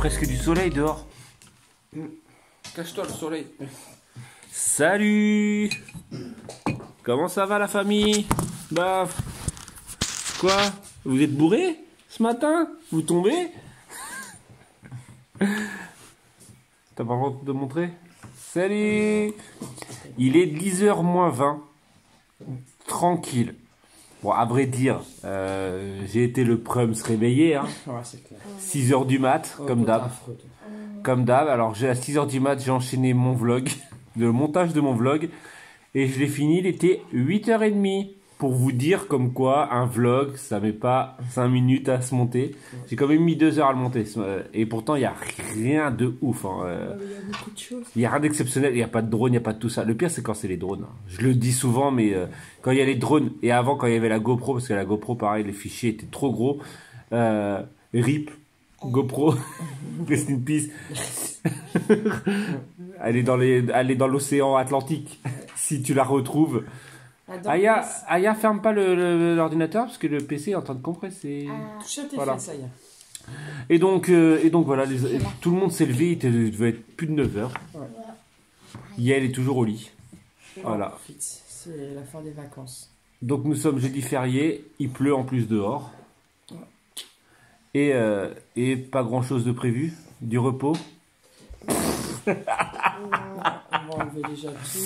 presque du soleil dehors. Cache-toi le soleil. Salut. Comment ça va la famille? Bah... Quoi? Vous êtes bourré ce matin? Vous tombez? T'as pas le droit de montrer? Salut. Il est 10h moins 20. Tranquille. Bon, à vrai dire, j'ai été le premier se réveiller. Hein. Ouais, c'est clair. 6h du mat, comme d'hab. Comme d'hab. Alors, à 6h du mat, j'ai enchaîné mon vlog, le montage de mon vlog. Et je l'ai fini, il était 8h30. Pour vous dire comme quoi, un vlog, ça met pas 5 minutes à se monter. J'ai quand même mis 2 heures à le monter. Et pourtant, il n'y a rien de ouf. Hein. Il y a beaucoup de choses. Il n'y a rien d'exceptionnel, il n'y a pas de drone, il n'y a pas de tout ça. Le pire, c'est quand c'est les drones. Je le dis souvent, mais quand il y a les drones, et avant, quand il y avait la GoPro, parce que la GoPro, pareil, les fichiers étaient trop gros. RIP, GoPro, rest in peace. Elle est dans l'océan Atlantique, si tu la retrouves. Aya, ferme pas l'ordinateur, parce que le PC est en train de compresser. Touche à tes Voilà. fesses, ça y est. Et donc voilà, tout le monde s'est levé, il devait être plus de 9h. Ouais. Yael est toujours au lit. Voilà. Profite, c'est la fin des vacances. Donc nous sommes jeudi férié, il pleut en plus dehors. Et pas grand chose de prévu, du repos. On va enlever déjà tout ça.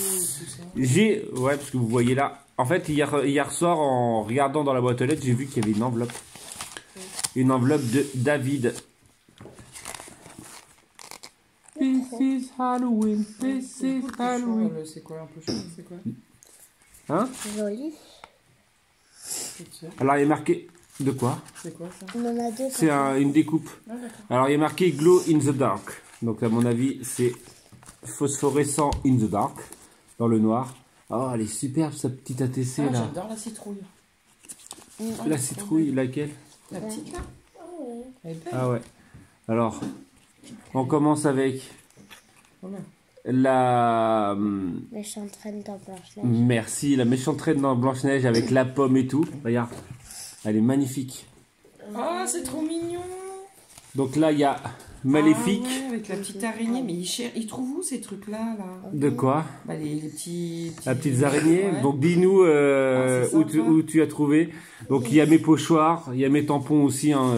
Ouais, parce que vous voyez là, en fait hier soir en regardant dans la boîte aux lettres, j'ai vu qu'il y avait une enveloppe. Une enveloppe de David. This is Halloween, this is Halloween. C'est quoi un peu chaud, c'est quoi? Hein? Joli. Alors il est marqué... De quoi? C'est quoi ça? On en a deux. C'est une découpe. Ah, d'accord. Alors il est marqué Glow in the Dark. Donc à mon avis c'est phosphorescent in the dark. Dans le noir. Oh elle est superbe sa petite ATC Ah, là. j'adore la citrouille. La citrouille, laquelle? La petite là? Elle est belle. Ah ouais. Alors, on commence avec Voilà. la... Méchante reine dans Blanche-Neige. Merci, la méchante reine dans Blanche-Neige avec la pomme et tout. Regarde, elle est magnifique. Oh, c'est trop mignon. Donc là, il y a Maléfique. Ah ouais, avec la petite araignée. Mais ils trouvent où ces trucs-là là? De quoi? Bah, les petits... La petite araignée. Ouais. Donc dis-nous c'est sympa. où tu as trouvé. Donc il y a mes pochoirs, il y a mes tampons aussi hein,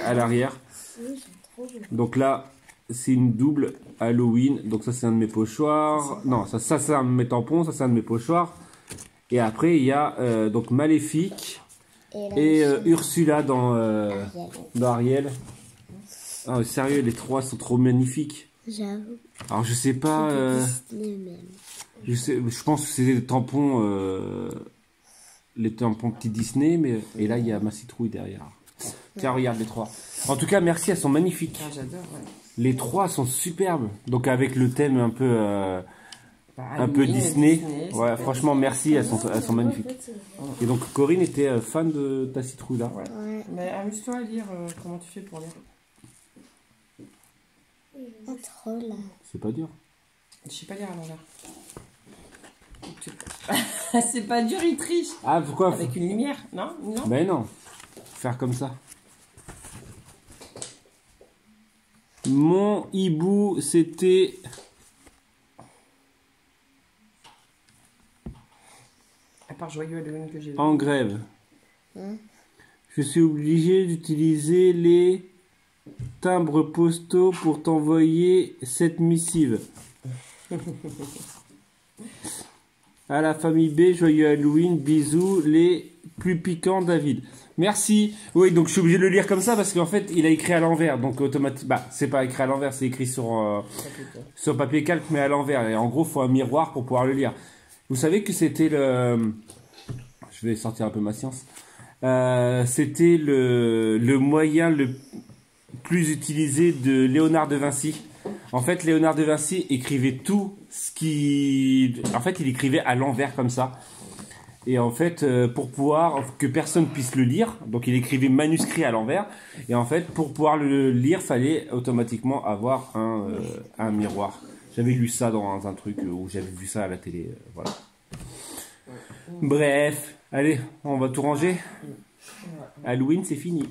à l'arrière. Oui, ils sont trop jolis. Donc là, c'est une double Halloween. Donc ça, c'est un de mes pochoirs. Non, ça c'est un de mes tampons, ça c'est un de mes pochoirs. Et après, il y a donc Maléfique et Ursula dans Ariel. Ah, sérieux, les trois sont trop magnifiques. J'avoue. Alors je sais pas... Disney même. je pense que c'est les tampons petits Disney, mais et là il y a ma citrouille derrière. Tiens, regarde les trois. En tout cas, merci, elles sont magnifiques. Ah, j'adore, ouais. Les trois sont superbes. Donc avec le thème un peu Disney. Ouais, franchement, merci, elles sont magnifiques. Et donc Corinne était fan de ta citrouille là. Ouais. Ouais. Mais amuse-toi à lire comment tu fais pour lire. Pas trop là. C'est pas dur. Je sais pas lire à l'envers. C'est pas dur, il triche. Ah pourquoi? Avec une lumière, non? Non. Ben non. Faire comme ça. Mon hibou, c'était... À part Joyeux Halloween que j'ai vu. En grève. Hein? Je suis obligé d'utiliser les timbres postaux pour t'envoyer cette missive. À la famille B, joyeux Halloween, bisous, les plus piquants David. Merci. Oui, donc je suis obligé de le lire comme ça parce qu'en fait, il a écrit à l'envers. Donc automatiquement, bah, c'est pas écrit à l'envers, c'est écrit sur papier calque, mais à l'envers. Et en gros, il faut un miroir pour pouvoir le lire. Vous savez que c'était le... Je vais sortir un peu ma science. C'était le moyen le plus utilisé de Léonard de Vinci. En fait, Léonard de Vinci écrivait tout ce qui... En fait, il écrivait à l'envers comme ça. Et en fait, pour pouvoir que personne puisse le lire, donc il écrivait manuscrit à l'envers. Et en fait, pour pouvoir le lire, fallait automatiquement avoir un miroir. J'avais lu ça dans un truc où j'avais vu ça à la télé. Voilà. Bref, allez, on va tout ranger. Halloween, c'est fini.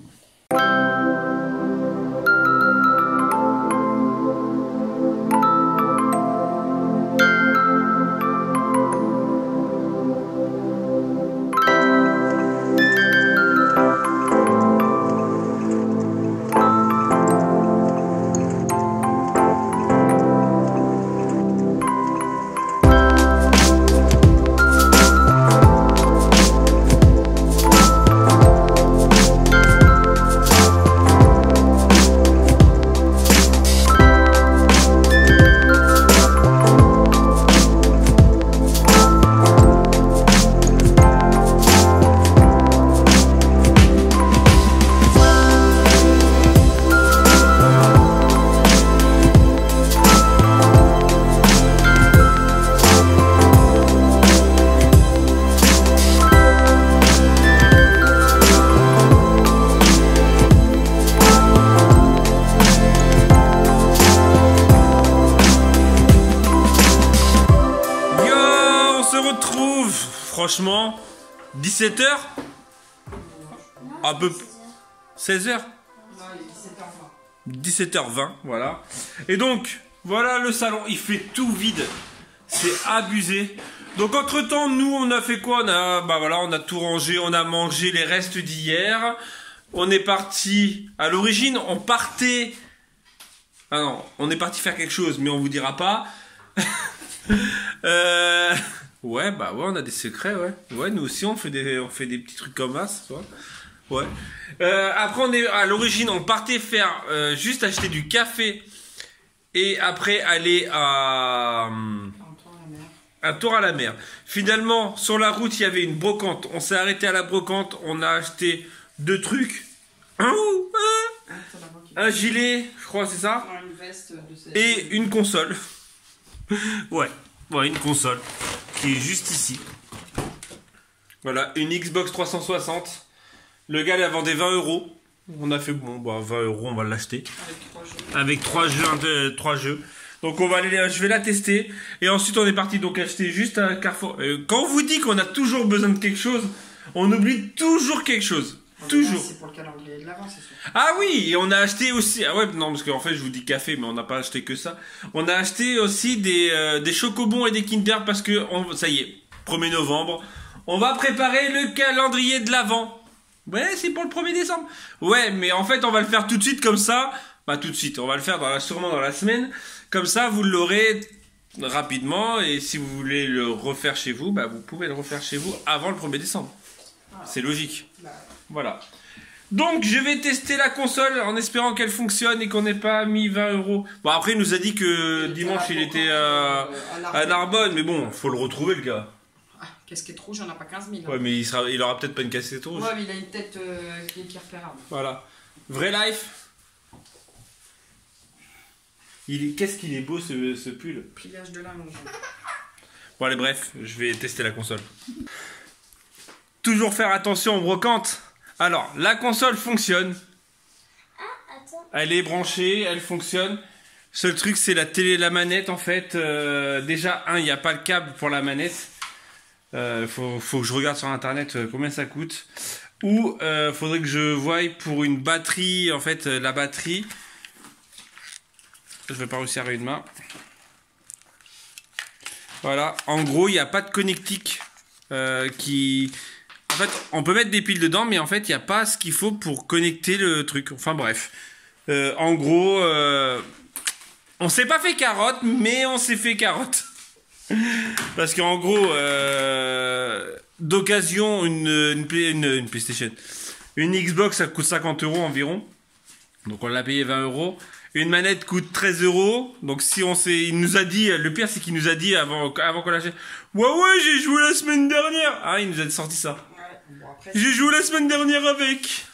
retrouve, franchement, 17h. Un peu... 16h. 17h20, voilà. Et donc, voilà le salon, il fait tout vide. C'est abusé. Donc entre temps, nous on a fait quoi? On a tout rangé, on a mangé les restes d'hier. On est parti. À l'origine, on partait. Ah non, on est parti faire quelque chose, mais on vous dira pas. Ouais, on a des secrets, ouais. Ouais, nous aussi on fait des petits trucs comme ça, tu vois. Ouais. Après, à l'origine, on partait faire juste acheter du café et après aller à Tour-à-la-Mer. Finalement, sur la route, il y avait une brocante. On s'est arrêté à la brocante. On a acheté 2 trucs. Un gilet, je crois, c'est ça. Une veste et une console. Ouais, une console qui est juste ici. Voilà, une Xbox 360. Le gars la vendait 20 €. On a fait 20 €, on va l'acheter. Avec 3 jeux. 3 jeux. Donc je vais la tester. Et ensuite on est parti donc acheter juste à Carrefour. Quand on vous dit qu'on a toujours besoin de quelque chose, on oublie toujours quelque chose. Toujours. C'est pour le calendrier de l'avant, c'est sûr. Ah oui, et on a acheté aussi. Ah ouais, non, parce qu'en fait je vous dis café, mais on n'a pas acheté que ça. On a acheté aussi des chocobons et des Kinder parce que ça y est, 1er novembre, on va préparer le calendrier de l'avant. Ouais, c'est pour le 1er décembre. Ouais, mais en fait on va le faire tout de suite comme ça. Tout de suite, on va le faire sûrement dans la semaine. Comme ça, vous l'aurez rapidement. Et si vous voulez le refaire chez vous, vous pouvez le refaire chez vous avant le 1er décembre. C'est logique. Voilà. Donc, je vais tester la console en espérant qu'elle fonctionne et qu'on n'ait pas mis 20 €. Bon, après, il nous a dit que dimanche, il était à Narbonne. Mais bon, faut le retrouver, le gars. Casquette rouge, il n'y en a pas 15 000. Ouais, mais il aura peut-être pas une casquette rouge. Ouais, mais il a une tête qui est repérable. Voilà. Vrai life. Qu'est-ce qu'il est beau ce pull. Pliage de linge. Bon allez bref, je vais tester la console. Toujours faire attention aux brocantes. Alors, la console fonctionne. Elle est branchée, elle fonctionne. Seul truc c'est la manette en fait. Déjà, il n'y a pas le câble pour la manette. Faut que je regarde sur internet combien ça coûte. Ou faudrait que je voie pour une batterie, en fait la batterie. Je vais pas réussir à une main. Voilà, en gros, il n'y a pas de connectique qui... En fait, on peut mettre des piles dedans, mais en fait, il n'y a pas ce qu'il faut pour connecter le truc. Enfin bref. En gros, on s'est pas fait carotte, mais on s'est fait carotte. Parce qu'en gros, d'occasion, une PlayStation, une Xbox, ça coûte 50 € environ. Donc on l'a payé 20 €. Une manette coûte 13 €. Donc si il nous a dit, le pire c'est qu'il nous a dit avant qu'on l'achète. Ouais, j'ai joué la semaine dernière. Ah, il nous a sorti ça. Ouais, bon, après, j'ai joué la semaine dernière avec.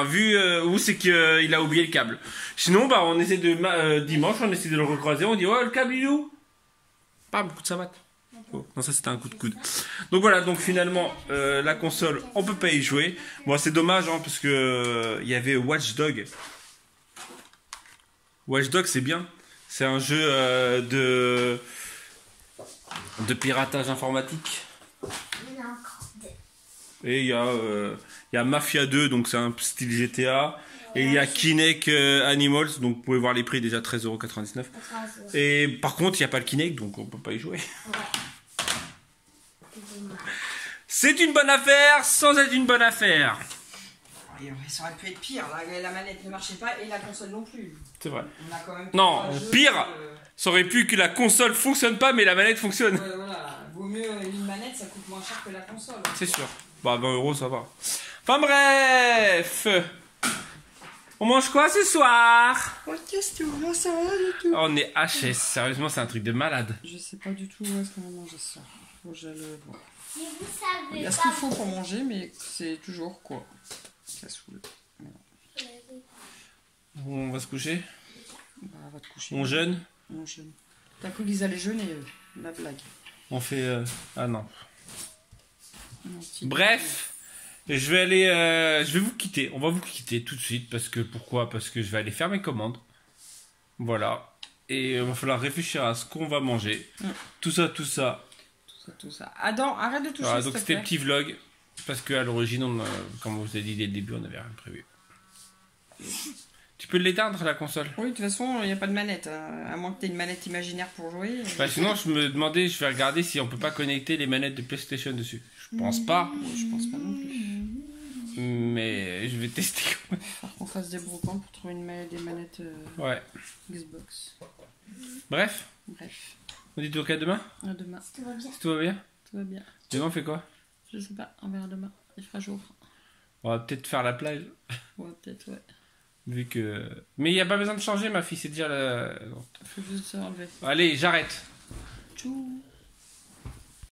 Vu où c'est qu'il a oublié le câble. Sinon, on essaie dimanche, on essaie de le recroiser. On dit, ouais, le câble il est où? Bam, coup de savate. Oh, non, ça c'était un coup de coude. Donc voilà, donc finalement, la console, on peut pas y jouer. Bon, c'est dommage, parce que il y avait Watch Dogs. Watch Dogs, c'est bien. C'est un jeu de piratage informatique. Et il y a Mafia 2, donc c'est un style GTA. Et il y a Kinect Animals, donc vous pouvez voir les prix déjà 13,99 €. Et par contre, il n'y a pas le Kinect, donc on peut pas y jouer. C'est une bonne affaire sans être une bonne affaire. Ça aurait pu être pire, la manette ne marchait pas et la console non plus. C'est vrai. On a quand même non, pire, ça aurait pu que la console fonctionne pas, mais la manette fonctionne. Ouais, voilà. Vaut mieux une manette, ça coûte moins cher que la console. C'est sûr. 20 € ça va. Enfin bref. On mange quoi ce soir? Question, ça va du tout. On est HS, sérieusement c'est un truc de malade. Je sais pas du tout où est-ce qu'on va manger ce soir. Faut que j'aille le voir. Si vous savez Il y a ce qu'il faut pour manger, mais c'est toujours quoi? Cassoulet. On va se coucher? Va te coucher. On jeûne? On jeûne. T'as cru qu'ils allaient jeûner, la blague. On fait... Ah non. Non, Bref, je vais vous quitter. On va vous quitter tout de suite. Pourquoi? Parce que je vais aller faire mes commandes. Voilà. Et il va falloir réfléchir à ce qu'on va manger. Tout ça. C'est tout ça. Adam, arrête de toucher, Voilà, s'il donc te c'était plaît. petit vlog. Parce qu'à l'origine, comme on vous a dit dès le début, on n'avait rien prévu. Tu peux l'éteindre la console? Oui, de toute façon, il n'y a pas de manette. À moins que tu aies une manette imaginaire pour jouer. Bah, sinon, je me demandais, je vais regarder si on peut pas connecter les manettes de PlayStation dessus. Je pense pas, Je pense pas non plus. mais je vais tester quand même. Faut qu'on fasse des brocantes pour trouver des manettes Ouais. Xbox. Bref, Bref, on dit donc à demain, à demain. Tout va bien. si tout va bien. Tout va bien. Demain, on fait quoi? Je sais pas, on verra demain. Il fera jour. On va peut-être faire la plage, Ouais, peut-être, ouais. vu que... Mais il n'y a pas besoin de changer, ma fille, c'est déjà la... Faut juste se enlever. Allez, j'arrête. Tchou.